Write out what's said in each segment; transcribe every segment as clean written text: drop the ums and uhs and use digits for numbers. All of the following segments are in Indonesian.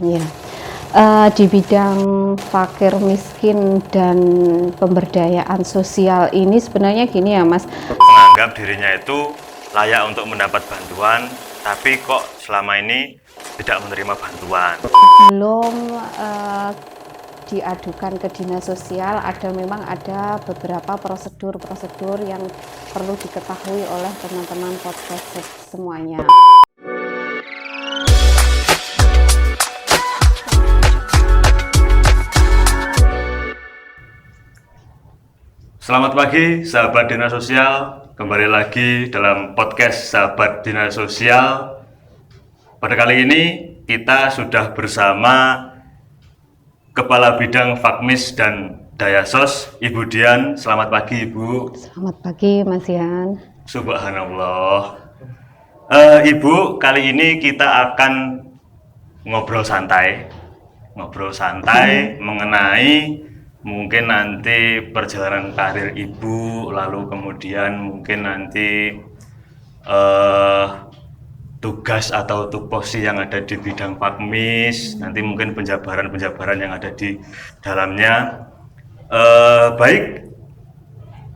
Ya. Di bidang fakir miskin dan pemberdayaan sosial ini sebenarnya gini ya Mas, menganggap dirinya itu layak untuk mendapat bantuan, tapi kok selama ini tidak menerima bantuan. belum diadukan ke dinas sosial, memang ada beberapa prosedur yang perlu diketahui oleh teman-teman podcast semuanya. Selamat pagi sahabat dinas sosial, kembali lagi dalam podcast sahabat dinas sosial. Pada kali ini kita sudah bersama Kepala Bidang Fakmis dan Dayasos, Ibu Dian. Selamat pagi Ibu. Selamat pagi Mas Yan. Subhanallah. Ibu, kali ini kita akan ngobrol santai mengenai mungkin nanti perjalanan karir Ibu, lalu kemudian mungkin nanti tugas atau tupoksi yang ada di bidang Fakmis, nanti mungkin penjabaran yang ada di dalamnya. Baik,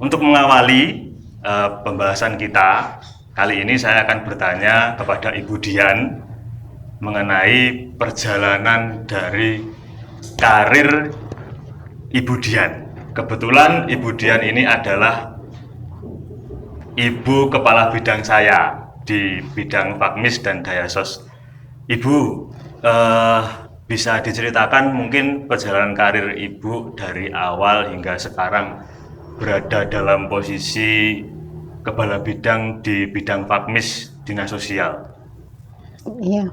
untuk mengawali pembahasan kita kali ini, saya akan bertanya kepada Ibu Dian mengenai perjalanan dari karir Ibu Dian. Kebetulan Ibu Dian ini adalah Ibu Kepala Bidang saya di bidang Fakmis dan Dayasos. Ibu, bisa diceritakan mungkin perjalanan karir Ibu dari awal hingga sekarang berada dalam posisi Kepala Bidang di bidang Fakmis Dinas Sosial. Iya,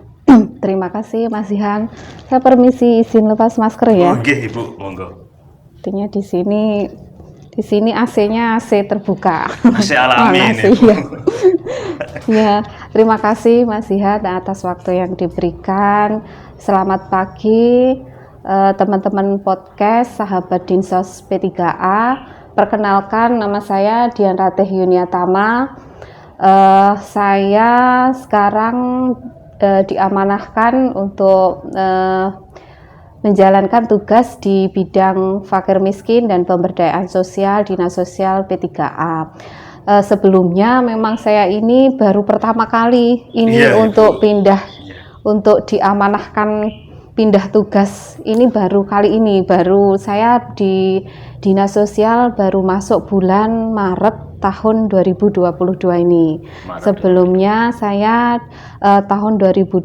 terima kasih Mas Ihan. Saya permisi izin lepas masker ya. Oke Ibu, monggo. Artinya di sini AC-nya AC terbuka. AC alami ini. Ya. Ya, terima kasih Mas Ihan atas waktu yang diberikan. Selamat pagi teman-teman podcast sahabat Dinsos P3A. Perkenalkan, nama saya Dian Ratih Yuniatama. Saya sekarang diamanahkan untuk menjalankan tugas di bidang fakir miskin dan pemberdayaan sosial Dinas Sosial P3A. Sebelumnya memang saya ini baru pertama kali ini untuk untuk diamanahkan pindah tugas ini baru kali ini. Baru saya di Dinas Sosial baru masuk bulan Maret tahun 2022 ini. Sebelumnya saya tahun 2020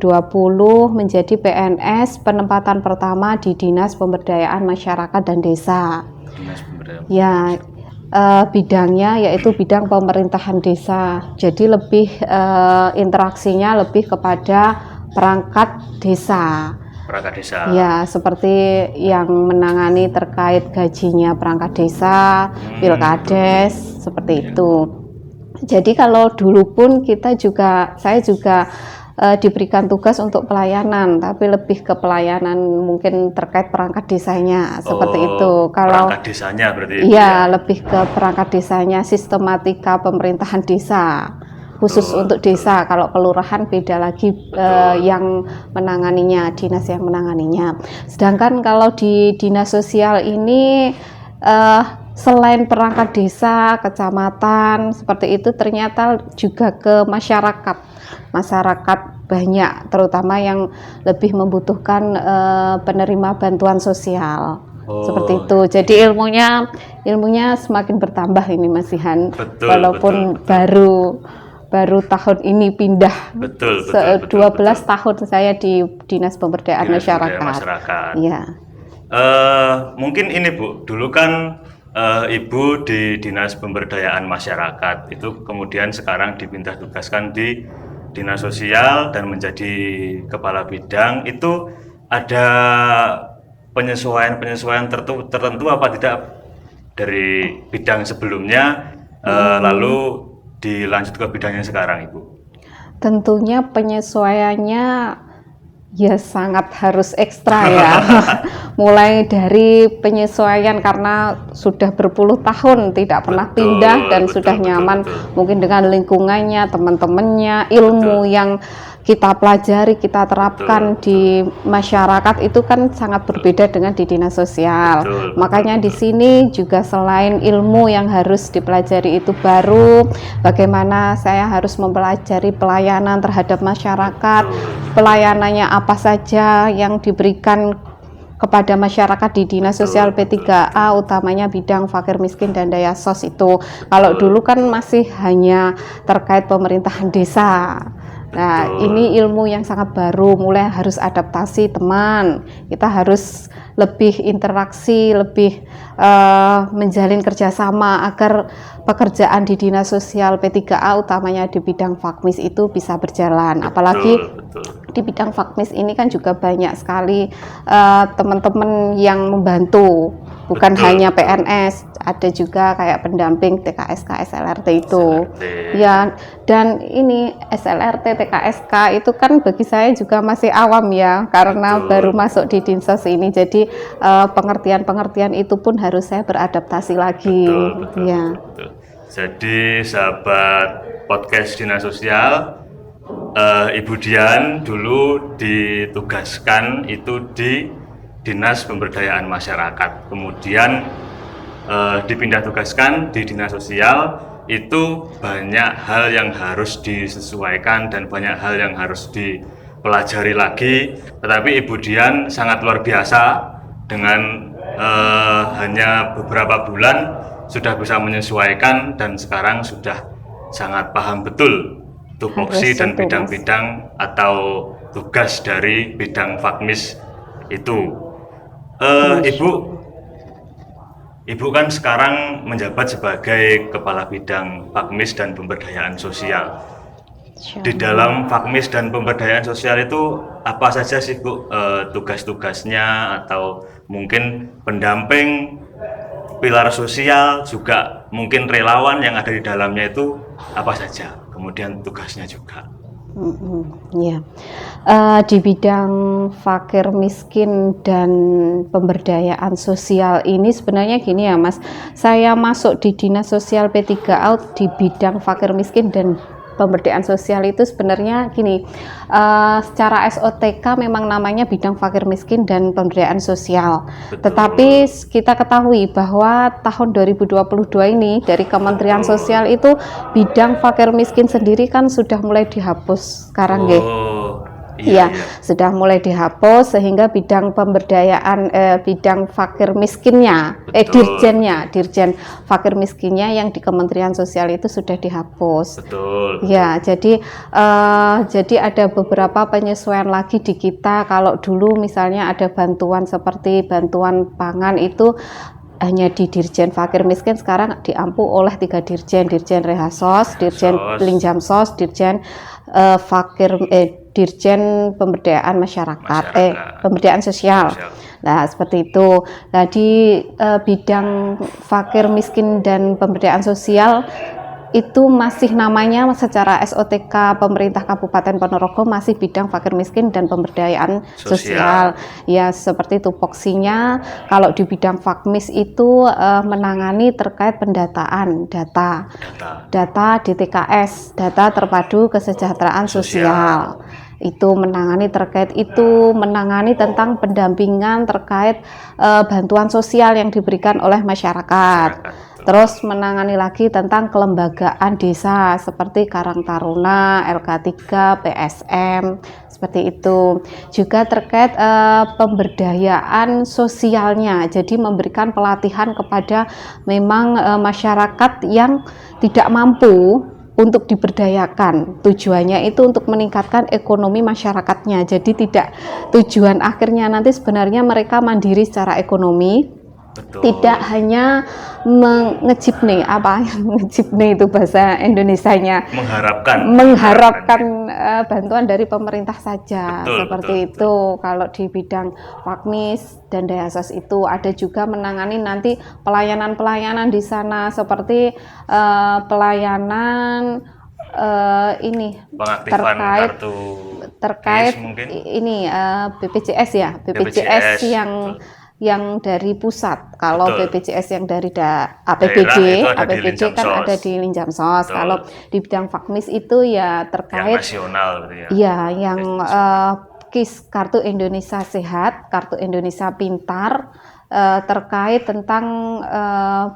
menjadi PNS penempatan pertama di Dinas Pemberdayaan Masyarakat dan Desa. Ya, bidangnya yaitu bidang pemerintahan desa. Jadi lebih interaksinya lebih kepada perangkat desa. Ya, seperti yang menangani terkait gajinya perangkat desa, pilkades, seperti itu. Jadi kalau dulu pun saya juga diberikan tugas untuk pelayanan, tapi lebih ke pelayanan mungkin terkait perangkat desanya, seperti itu. Kalau perangkat desanya berarti iya, lebih ke perangkat desanya, sistematika pemerintahan desa. Khusus untuk desa, kalau kelurahan beda lagi yang menanganinya, dinas yang menanganinya. Sedangkan kalau di dinas sosial ini selain perangkat desa, kecamatan, seperti itu ternyata juga ke masyarakat banyak, terutama yang lebih membutuhkan penerima bantuan sosial. Seperti itu. Jadi ilmunya semakin bertambah ini Mas Ihan. Walaupun baru tahun ini pindah. 12 tahun saya di Dinas Pemberdayaan Masyarakat. Ya. Mungkin ini Bu, dulu kan Ibu di Dinas Pemberdayaan Masyarakat, itu kemudian sekarang dipindah tugaskan di Dinas Sosial dan menjadi Kepala Bidang. Itu ada penyesuaian tertentu apa tidak dari bidang sebelumnya lalu dilanjut ke bidangnya sekarang Ibu? Tentunya penyesuaiannya ya sangat harus ekstra ya. Mulai dari penyesuaian karena sudah berpuluh tahun tidak pernah pindah dan sudah nyaman mungkin dengan lingkungannya, teman-temannya, ilmu yang kita pelajari, kita terapkan di masyarakat itu kan sangat berbeda dengan di dinas sosial. Makanya di sini juga selain ilmu yang harus dipelajari itu baru, bagaimana saya harus mempelajari pelayanan terhadap masyarakat, pelayanannya apa saja yang diberikan kepada masyarakat di Dinas Sosial P3A, utamanya bidang fakir miskin dan daya sos itu. Kalau dulu kan masih hanya terkait pemerintahan desa. Nah, ini ilmu yang sangat baru, mulai harus adaptasi teman. Kita harus lebih interaksi, lebih menjalin kerjasama agar pekerjaan di Dinas Sosial P3A, utamanya di bidang fakmis itu bisa berjalan. Apalagi di bidang fakmis ini kan juga banyak sekali teman-teman yang membantu, bukan hanya PNS, ada juga kayak pendamping TKSK, SLRT itu. Ya, dan ini SLRT, TKSK itu kan bagi saya juga masih awam ya, karena baru masuk di Dinsos ini. Jadi pengertian-pengertian itu pun harus saya beradaptasi lagi. Betul. Jadi sahabat podcast Dinas Sosial, Ibu Dian dulu ditugaskan itu di Dinas Pemberdayaan Masyarakat, kemudian dipindah tugaskan di Dinas Sosial. Itu banyak hal yang harus disesuaikan dan banyak hal yang harus dipelajari lagi, tetapi Ibu Dian sangat luar biasa dengan hanya beberapa bulan sudah bisa menyesuaikan dan sekarang sudah sangat paham betul tupoksi dan bidang-bidang atau tugas dari bidang fakmis itu. Ibu kan sekarang menjabat sebagai Kepala Bidang Fakmis dan Pemberdayaan Sosial. Di dalam fakmis dan pemberdayaan sosial itu apa saja sih Bu tugas-tugasnya, atau mungkin pendamping, pilar sosial, juga mungkin relawan yang ada di dalamnya itu apa saja, kemudian tugasnya juga. Ya, di bidang fakir miskin dan pemberdayaan sosial ini sebenarnya gini ya Mas, saya masuk di Dinas Sosial P3A di bidang fakir miskin dan pemberdayaan sosial itu sebenarnya gini, secara SOTK memang namanya bidang fakir miskin dan pemberdayaan sosial. Tetapi kita ketahui bahwa tahun 2022 ini dari Kementerian Sosial itu bidang fakir miskin sendiri kan sudah mulai dihapus sekarang nggih. Iya, sudah mulai dihapus sehingga bidang pemberdayaan bidang fakir miskinnya, dirjen fakir miskinnya yang di Kementerian Sosial itu sudah dihapus. Ya, jadi ada beberapa penyesuaian lagi di kita. Kalau dulu misalnya ada bantuan seperti bantuan pangan itu hanya di Dirjen Fakir Miskin, sekarang diampu oleh 3 dirjen Rehasos, Dirjen Linjamsos, Dirjen Dirjen Pemberdayaan Masyarakat. Pemberdayaan Sosial. Nah, seperti itu. Nah, di bidang fakir miskin dan pemberdayaan sosial itu masih namanya secara SOTK pemerintah Kabupaten Ponorogo masih bidang fakir miskin dan pemberdayaan sosial. Ya, seperti itu poksinya. Kalau di bidang fakmis itu menangani terkait pendataan data DTKS, data terpadu kesejahteraan sosial. Itu menangani terkait itu, menangani tentang pendampingan terkait bantuan sosial yang diberikan oleh masyarakat. Terus menangani lagi tentang kelembagaan desa seperti Karang Taruna, LK3, PSM, seperti itu. Juga terkait pemberdayaan sosialnya, jadi memberikan pelatihan kepada memang masyarakat yang tidak mampu untuk diberdayakan. Tujuannya itu untuk meningkatkan ekonomi masyarakatnya. Jadi tidak, tujuan akhirnya nanti sebenarnya mereka mandiri secara ekonomi. Tidak hanya mengejipne, mengejipne itu bahasa Indonesianya, mengharapkan bantuan dari pemerintah saja. Seperti itu. Kalau di bidang fakmis dan dayasos itu ada juga menangani nanti pelayanan-pelayanan di sana seperti pelayanan ini terkait ini BPJS ya, BPJS yang yang dari pusat. Kalau Betul. BPJS yang dari Daerah itu ada di APBD kan Linjamsos. ada di Linjamsos. Betul. Kalau di bidang Fakmis itu ya Yang terkait nasional gitu ya. iya yang Nasional. KIS, Kartu Indonesia Sehat, Kartu Indonesia Pintar, terkait tentang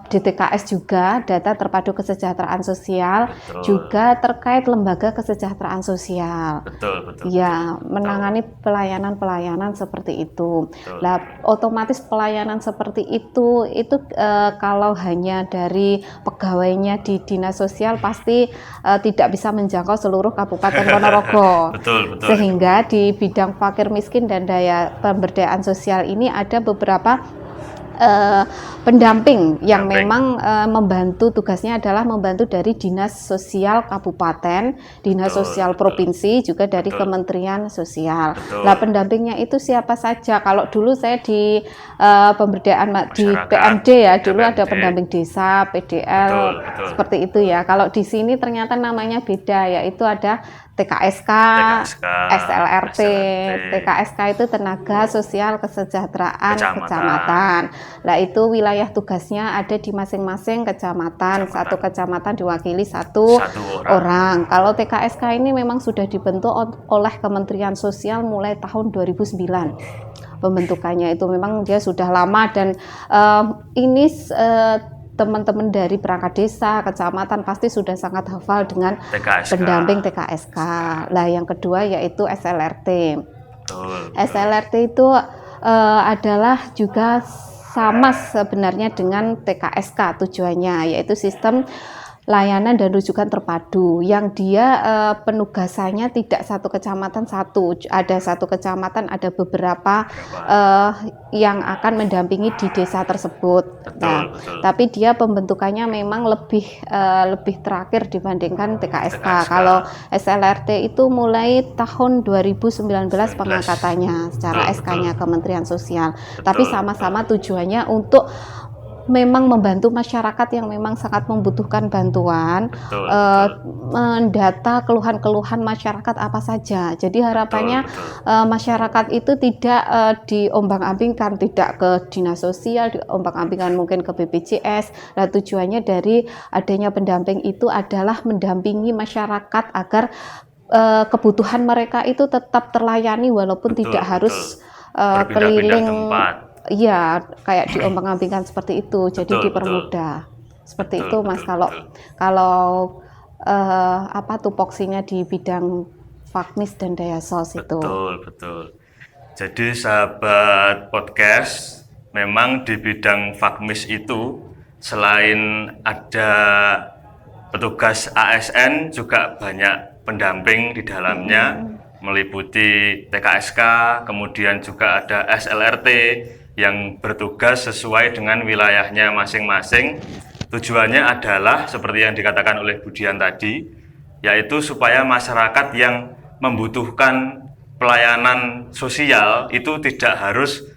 DTKS juga, data terpadu kesejahteraan sosial, Betul. juga terkait lembaga kesejahteraan sosial. Betul. Ya, Betul. menangani pelayanan-pelayanan seperti itu. Betul. Nah, otomatis pelayanan seperti itu kalau hanya dari pegawainya di dinas sosial pasti tidak bisa menjangkau seluruh Kabupaten Ponorogo. Betul. Sehingga di bidang fakir miskin dan daya pemberdayaan sosial ini ada beberapa pendamping yang memang membantu, tugasnya adalah membantu dari dinas sosial kabupaten, dinas sosial provinsi, juga dari Kementerian Sosial. Nah, pendampingnya itu siapa saja? Kalau dulu saya di pemberdayaan di PMD ya, dulu ada pendamping desa, PDL, seperti itu ya. Kalau di sini ternyata namanya beda, yaitu ada TKSK, SLRT. TKSK itu Tenaga Sosial Kesejahteraan Kecamatan. Nah, itu wilayah tugasnya ada di masing-masing kecamatan. Satu kecamatan diwakili satu orang. Kalau TKSK ini memang sudah dibentuk oleh Kementerian Sosial mulai tahun 2009. Pembentukannya itu memang dia sudah lama dan ini teman-teman dari perangkat desa, kecamatan pasti sudah sangat hafal dengan TKSK. Pendamping TKSK. Nah, yang kedua yaitu SLRT. SLRT itu adalah juga sama sebenarnya dengan TKSK tujuannya, yaitu sistem layanan dan rujukan terpadu yang dia penugasannya tidak satu kecamatan ada satu kecamatan, ada beberapa yang akan mendampingi di desa tersebut. Betul. Tapi dia pembentukannya memang lebih terakhir dibandingkan TKSK. Kalau SLRT itu mulai tahun 2019 pengangkatannya secara SK-nya Kementerian Sosial. Tapi sama-sama tujuannya untuk memang membantu masyarakat yang memang sangat membutuhkan bantuan, mendata keluhan-keluhan masyarakat apa saja. Jadi harapannya masyarakat itu tidak diombang-ambingkan, tidak ke dinas sosial, diombang-ambingkan mungkin ke BPJS. Nah, tujuannya dari adanya pendamping itu adalah mendampingi masyarakat agar kebutuhan mereka itu tetap terlayani walaupun tidak harus keliling. Iya, kayak diombang-ambingkan seperti itu, jadi dipermudah. Seperti itu, Mas. Kalau tupoksinya di bidang Fakmis dan daya sos itu. Betul. Jadi sahabat podcast, memang di bidang Fakmis itu selain ada petugas ASN juga banyak pendamping di dalamnya, meliputi TKSK, kemudian juga ada SLRT yang bertugas sesuai dengan wilayahnya masing-masing. Tujuannya adalah seperti yang dikatakan oleh Budian tadi, yaitu supaya masyarakat yang membutuhkan pelayanan sosial itu tidak harus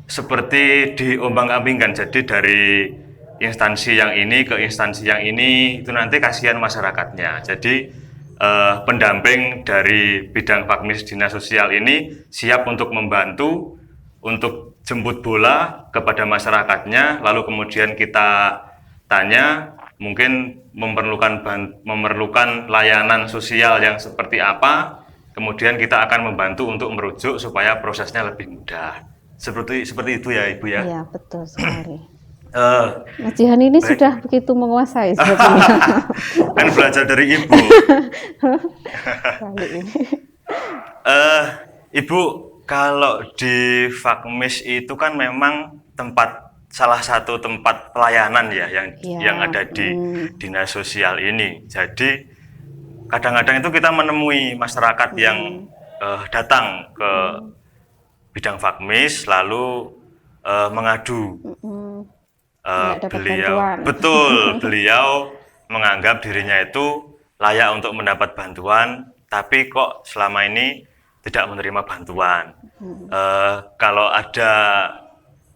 seperti diombang-ambingkan. Jadi dari instansi yang ini ke instansi yang ini, itu nanti kasihan masyarakatnya. Jadi pendamping dari bidang Fakmis Dinas Sosial ini siap untuk membantu, untuk jemput bola kepada masyarakatnya, lalu kemudian kita tanya mungkin memerlukan layanan sosial yang seperti apa, kemudian kita akan membantu untuk merujuk supaya prosesnya lebih mudah. Seperti itu ya, Ibu ya? Iya, betul sekali. Mas Jihan ini sudah begitu menguasai sebetulnya. Kan belajar dari Ibu. Kali ini. Ibu, kalau di Fakmis itu kan memang salah satu tempat pelayanan ya yang ada di dinas sosial ini. Jadi kadang-kadang itu kita menemui masyarakat yang datang ke bidang Fakmis lalu mengadu. Beliau menganggap dirinya itu layak untuk mendapat bantuan, tapi kok selama ini tidak menerima bantuan. Kalau ada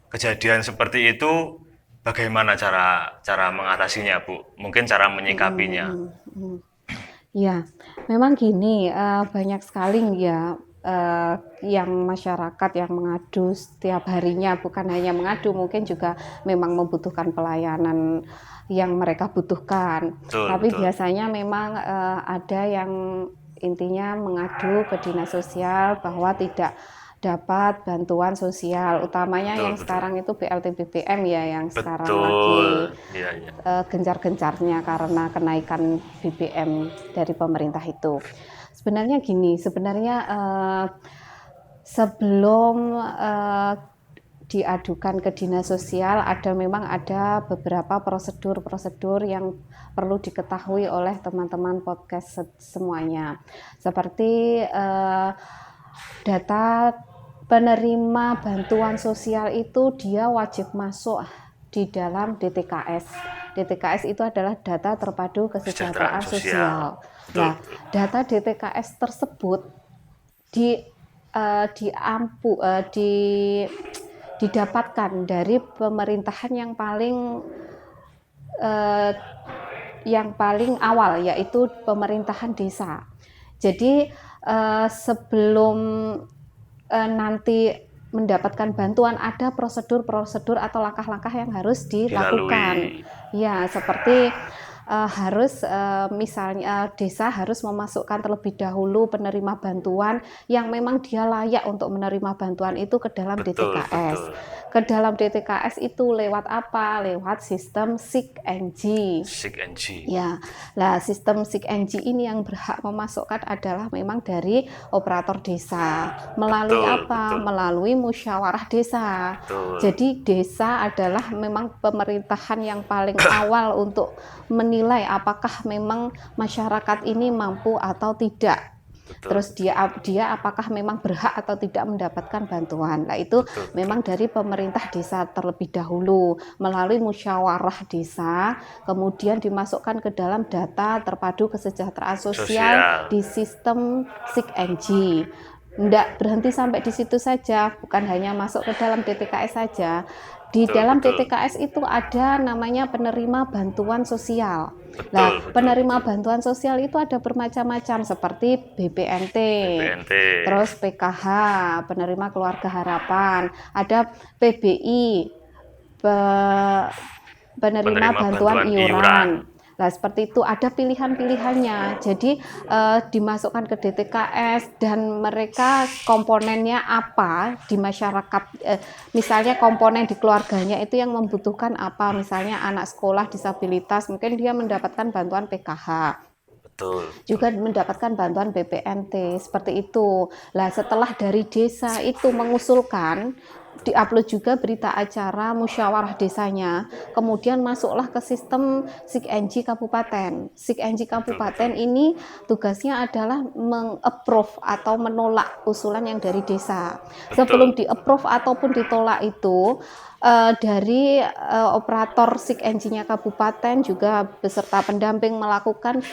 kejadian seperti itu, bagaimana cara mengatasinya, Bu? Mungkin cara menyikapinya. Ya, memang gini, banyak sekali ya yang masyarakat yang mengadu setiap harinya, bukan hanya mengadu, mungkin juga memang membutuhkan pelayanan yang mereka butuhkan. Tapi biasanya memang ada yang intinya mengadu ke dinas sosial bahwa tidak dapat bantuan sosial, utamanya yang sekarang itu BLT BBM ya, yang sekarang lagi gencar-gencarnya karena kenaikan BBM dari pemerintah itu. Sebenarnya gini, sebelum diadukan ke dinas sosial, memang ada beberapa prosedur yang perlu diketahui oleh teman-teman podcast semuanya. Seperti data penerima bantuan sosial itu dia wajib masuk di dalam DTKS. DTKS itu adalah data terpadu kesejahteraan sosial. Nah, data DTKS tersebut didapatkan dari pemerintahan yang paling awal, yaitu pemerintahan desa. Jadi sebelum nanti mendapatkan bantuan, ada prosedur atau langkah-langkah yang harus dilakukan. Ya, seperti misalnya desa harus memasukkan terlebih dahulu penerima bantuan yang memang dia layak untuk menerima bantuan itu ke dalam DTKS. Ke dalam DTKS itu lewat apa? Lewat sistem SIG-NG. Ya, lah sistem SIG-NG ini yang berhak memasukkan adalah memang dari operator desa. Melalui apa? Melalui musyawarah desa. Jadi desa adalah memang pemerintahan yang paling awal untuk menilai apakah memang masyarakat ini mampu atau tidak. Terus dia apakah memang berhak atau tidak mendapatkan bantuan. Nah, itu memang dari pemerintah desa terlebih dahulu melalui musyawarah desa, kemudian dimasukkan ke dalam data terpadu kesejahteraan sosial di sistem SIG-NG. Tidak berhenti sampai di situ saja, bukan hanya masuk ke dalam DTKS saja. Di dalam DTKS itu ada namanya penerima bantuan sosial. Nah, penerima bantuan sosial itu ada bermacam-macam, seperti BPNT, terus PKH, penerima keluarga harapan, ada PBI, penerima bantuan iuran. Nah, seperti itu, ada pilihan-pilihannya. Jadi dimasukkan ke DTKS dan mereka komponennya apa di masyarakat, misalnya komponen di keluarganya itu yang membutuhkan apa, misalnya anak sekolah disabilitas, mungkin dia mendapatkan bantuan PKH. Juga mendapatkan bantuan BPNT, seperti itu. Nah, setelah dari desa itu mengusulkan, diupload juga berita acara musyawarah desanya, kemudian masuklah ke sistem SIG-NG Kabupaten. SIG-NG Kabupaten ini tugasnya adalah meng-approve atau menolak usulan yang dari desa. Sebelum di-approve ataupun ditolak itu, dari operator SIG-NG-nya kabupaten juga beserta pendamping melakukan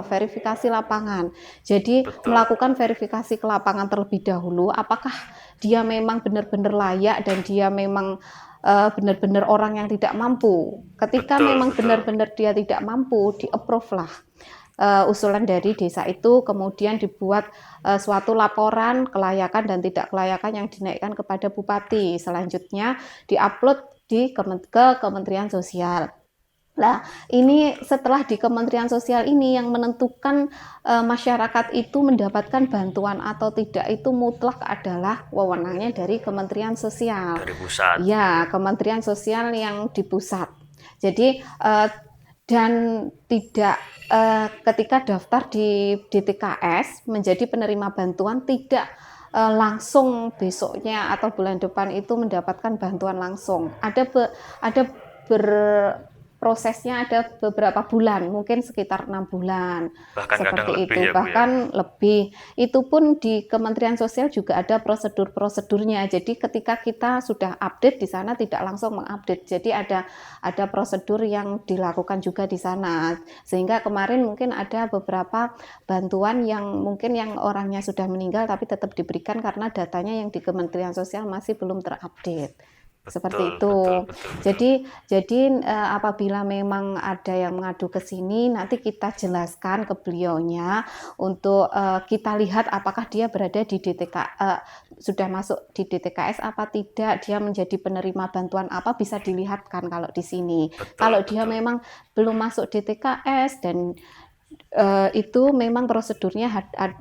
verifikasi lapangan. Jadi melakukan verifikasi ke lapangan terlebih dahulu, apakah dia memang benar-benar layak dan dia memang benar-benar orang yang tidak mampu. Ketika memang benar-benar dia tidak mampu, di-approve lah usulan dari desa itu, kemudian dibuat suatu laporan kelayakan dan tidak kelayakan yang dinaikkan kepada bupati. Selanjutnya diupload ke Kementerian Sosial. Nah, ini setelah di Kementerian Sosial ini yang menentukan masyarakat itu mendapatkan bantuan atau tidak itu mutlak adalah wewenangnya dari Kementerian Sosial. Dari pusat. Ya, Kementerian Sosial yang di pusat. Jadi dan tidak ketika daftar di DTKS menjadi penerima bantuan tidak langsung besoknya atau bulan depan itu mendapatkan bantuan langsung. Prosesnya ada beberapa bulan, mungkin sekitar 6 bulan, bahkan seperti itu, lebih, bahkan lebih. Itu pun di Kementerian Sosial juga ada prosedur-prosedurnya. Jadi ketika kita sudah update di sana tidak langsung mengupdate. Jadi ada prosedur yang dilakukan juga di sana. Sehingga kemarin mungkin ada beberapa bantuan yang mungkin yang orangnya sudah meninggal tapi tetap diberikan karena datanya yang di Kementerian Sosial masih belum terupdate. Seperti betul, betul, itu. betul, betul. Jadi apabila memang ada yang mengadu ke sini, nanti kita jelaskan ke beliaunya untuk kita lihat apakah dia berada di sudah masuk di DTKS apa tidak, dia menjadi penerima bantuan apa, bisa dilihatkan kalau di sini. Betul, Kalau dia betul. memang belum masuk DTKS dan itu memang prosedurnya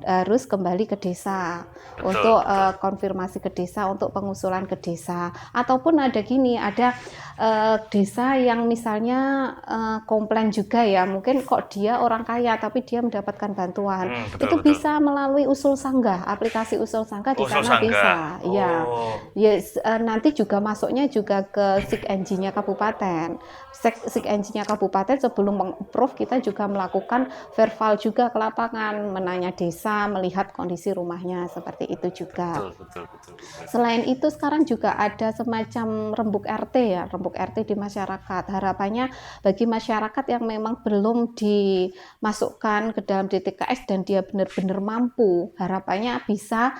harus kembali ke desa Betul, untuk betul. konfirmasi ke desa, untuk pengusulan ke desa. Ataupun ada desa yang misalnya komplain juga ya, mungkin kok dia orang kaya tapi dia mendapatkan bantuan. Betul, Itu betul. bisa melalui usul sanggah, aplikasi usul sanggah di Usul sana sanggah. bisa. Ya, Oh, yes, nanti juga masuknya juga ke SIG-NG-nya kabupaten. SIG-NG-nya kabupaten sebelum meng-approve kita juga melakukan verbal juga ke lapangan, menanya desa, melihat kondisi rumahnya, seperti itu juga. betul, betul, betul, betul. Selain itu sekarang juga ada semacam rembuk RT ya, rembuk RT di masyarakat. Harapannya bagi masyarakat yang memang belum dimasukkan ke dalam DTKS dan dia benar-benar mampu, harapannya bisa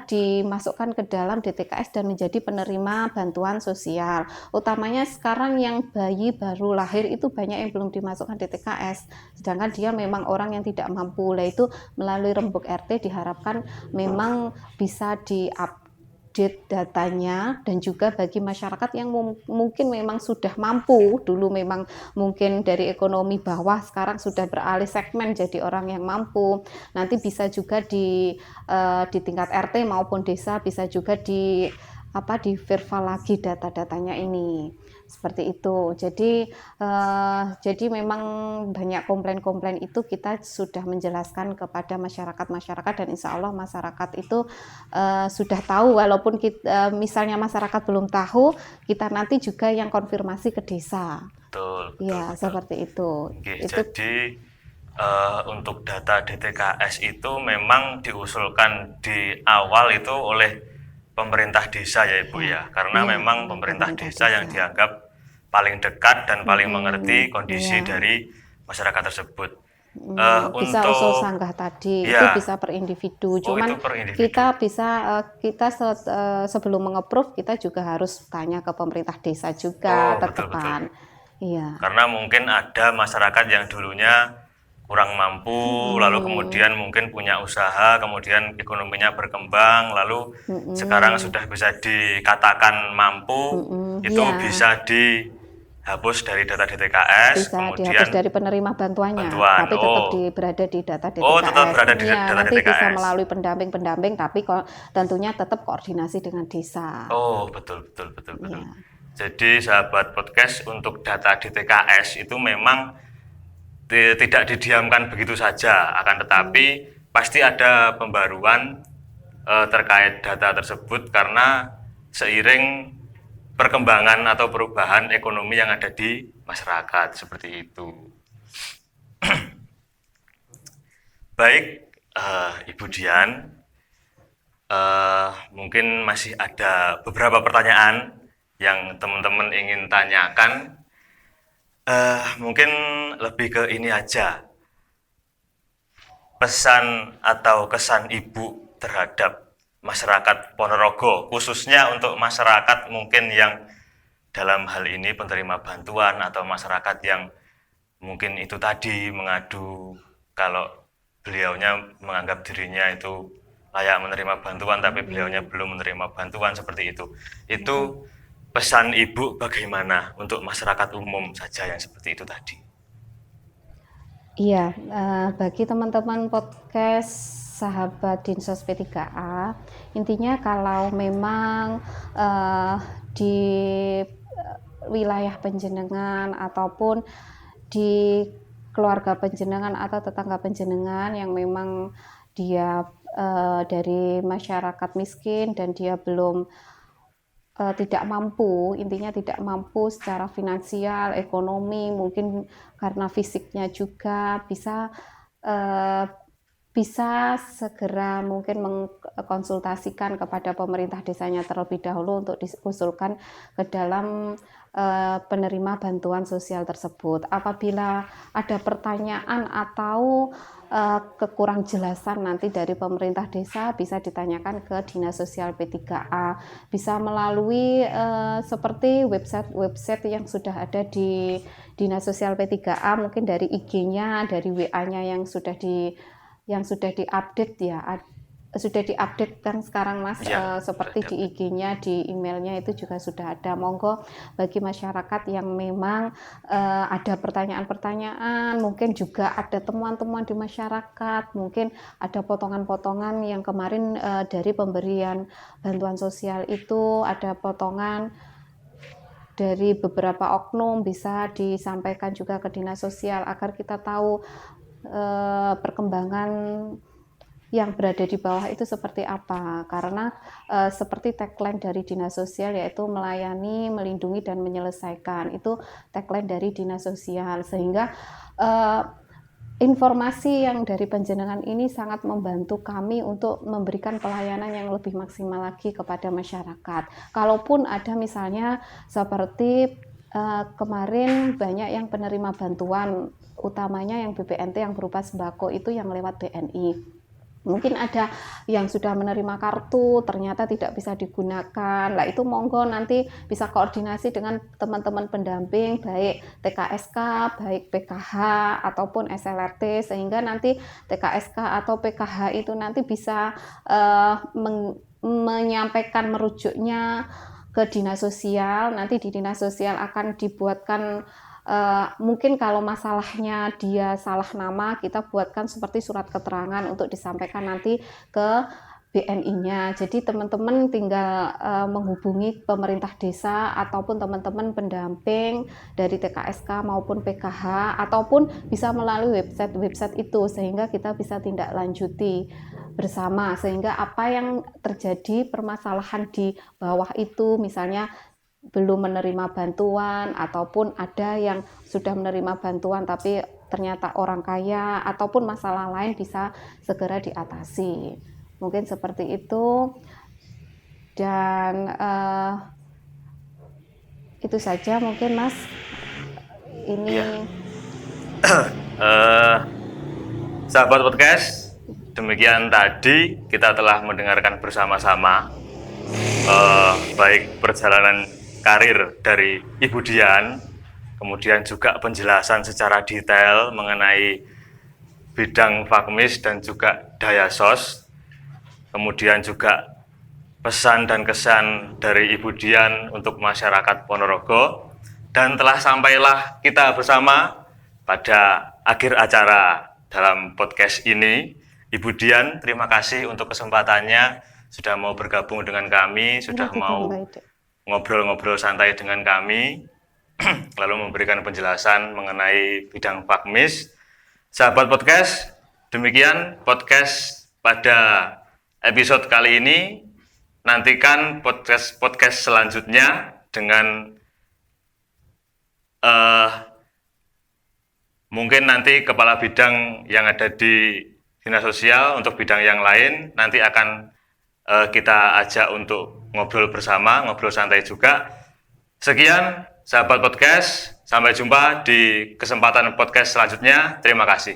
dimasukkan ke dalam DTKS dan menjadi penerima bantuan sosial. Utamanya sekarang yang bayi baru lahir itu banyak yang belum dimasukkan DTKS, sedangkan dia memang orang yang tidak mampu. Lah itu melalui rembuk RT diharapkan memang bisa update datanya, dan juga bagi masyarakat yang mungkin memang sudah mampu, dulu memang mungkin dari ekonomi bawah sekarang sudah beralih segmen jadi orang yang mampu, nanti bisa juga di tingkat RT maupun desa bisa juga di verbal lagi data-datanya ini, seperti itu. Jadi memang banyak komplain-komplain itu kita sudah menjelaskan kepada masyarakat dan insya Allah masyarakat itu sudah tahu, walaupun misalnya masyarakat belum tahu, kita nanti juga yang konfirmasi ke desa. Betul, betul, Ya, betul. seperti itu. Oke, Itu jadi untuk data DTKS itu memang diusulkan di awal itu oleh pemerintah desa ya Ibu ya, karena iya, memang oleh pemerintah pemerintah desa yang desa. dianggap paling dekat dan paling mengerti kondisi Iya. dari masyarakat tersebut. Bisa usul Untuk sanggah tadi itu ya, bisa per individu, oh itu cuman per individu. kita sebelum meng-approve kita juga harus tanya ke pemerintah desa juga, Oh betul betul. tetepan. Iya. Karena mungkin ada masyarakat yang dulunya kurang mampu, lalu kemudian mungkin punya usaha, kemudian ekonominya berkembang, lalu sekarang sudah bisa dikatakan mampu, itu Iya, bisa dihapus dari data DTKS, bisa dihapus kemudian dari penerima bantuannya, bantuan. tapi tetap berada di data Oh tetap DTKS. berada di Iya, data nanti bisa DTKS. melalui pendamping, tapi kok tentunya tetap koordinasi dengan desa. Oh betul betul betul betul. Iya. Jadi sahabat podcast, untuk data DTKS itu memang tidak didiamkan begitu saja, akan tetapi pasti ada pembaruan terkait data tersebut karena seiring perkembangan atau perubahan ekonomi yang ada di masyarakat, seperti itu. Baik, Ibu Dian, mungkin masih ada beberapa pertanyaan yang teman-teman ingin tanyakan. Mungkin lebih ke ini aja, pesan atau kesan Ibu terhadap masyarakat Ponorogo, khususnya untuk masyarakat mungkin yang dalam hal ini penerima bantuan atau masyarakat yang mungkin itu tadi mengadu kalau beliaunya menganggap dirinya itu layak menerima bantuan tapi beliaunya belum menerima bantuan, seperti itu. Itu pesan Ibu bagaimana untuk masyarakat umum saja yang seperti itu tadi? Iya, bagi teman-teman podcast sahabat Dinsos P3A, intinya kalau memang di wilayah penjenengan ataupun di keluarga penjenengan atau tetangga penjenengan yang memang dia dari masyarakat miskin dan dia belum tidak mampu, intinya tidak mampu secara finansial, ekonomi, mungkin karena fisiknya juga bisa bisa segera mungkin mengkonsultasikan kepada pemerintah desanya terlebih dahulu untuk diusulkan ke dalam penerima bantuan sosial tersebut. Apabila ada pertanyaan atau kekurang jelasan nanti dari pemerintah desa, bisa ditanyakan ke Dinas Sosial P3A, bisa melalui seperti website yang sudah ada di Dinas Sosial P3A, mungkin dari IG-nya, dari WA-nya yang sudah diupdate ya, sudah diupdate kan sekarang Mas, Ya, seperti di IG-nya, di emailnya itu juga sudah ada. Monggo bagi masyarakat yang memang ada pertanyaan-pertanyaan, mungkin juga ada temuan-temuan di masyarakat, mungkin ada potongan-potongan yang kemarin dari pemberian bantuan sosial itu ada potongan dari beberapa oknum, bisa disampaikan juga ke dinas sosial agar kita tahu perkembangan yang berada di bawah itu seperti apa, karena seperti tagline dari dinas sosial yaitu melayani, melindungi, dan menyelesaikan, itu tagline dari dinas sosial, sehingga informasi yang dari panjenengan ini sangat membantu kami untuk memberikan pelayanan yang lebih maksimal lagi kepada masyarakat. Kalaupun ada misalnya seperti kemarin banyak yang penerima bantuan, utamanya yang BPNT yang berupa sembako itu yang lewat BNI. Mungkin ada yang sudah menerima kartu ternyata tidak bisa digunakan. Lah itu monggo nanti bisa koordinasi dengan teman-teman pendamping baik TKSK, baik PKH ataupun SLRT, sehingga nanti TKSK atau PKH itu nanti bisa menyampaikan merujuknya ke dinas sosial. Nanti di dinas sosial akan dibuatkan mungkin kalau masalahnya dia salah nama, kita buatkan seperti surat keterangan untuk disampaikan nanti ke BNI-nya. Jadi teman-teman tinggal menghubungi pemerintah desa ataupun teman-teman pendamping dari TKSK maupun PKH, ataupun bisa melalui website itu, sehingga kita bisa tindak lanjuti bersama, sehingga apa yang terjadi permasalahan di bawah itu, misalnya belum menerima bantuan ataupun ada yang sudah menerima bantuan tapi ternyata orang kaya ataupun masalah lain, bisa segera diatasi. Mungkin seperti itu, dan itu saja mungkin Mas. Ini sahabat podcast, demikian tadi kita telah mendengarkan bersama-sama baik perjalanan karir dari Ibu Dian, kemudian juga penjelasan secara detail mengenai bidang Fakmis dan juga Dayasos, kemudian juga pesan dan kesan dari Ibu Dian untuk masyarakat Ponorogo, dan telah sampailah kita bersama pada akhir acara dalam podcast ini. Ibu Dian, terima kasih untuk kesempatannya, sudah mau bergabung dengan kami, sudah mau ngobrol-ngobrol santai dengan kami, lalu memberikan penjelasan mengenai bidang Fakmis. Sahabat podcast, demikian podcast pada episode kali ini. Nantikan podcast selanjutnya dengan mungkin nanti kepala bidang yang ada di dinas sosial untuk bidang yang lain nanti akan kita ajak untuk ngobrol bersama, ngobrol santai juga. Sekian sahabat podcast, sampai jumpa di kesempatan podcast selanjutnya. Terima kasih.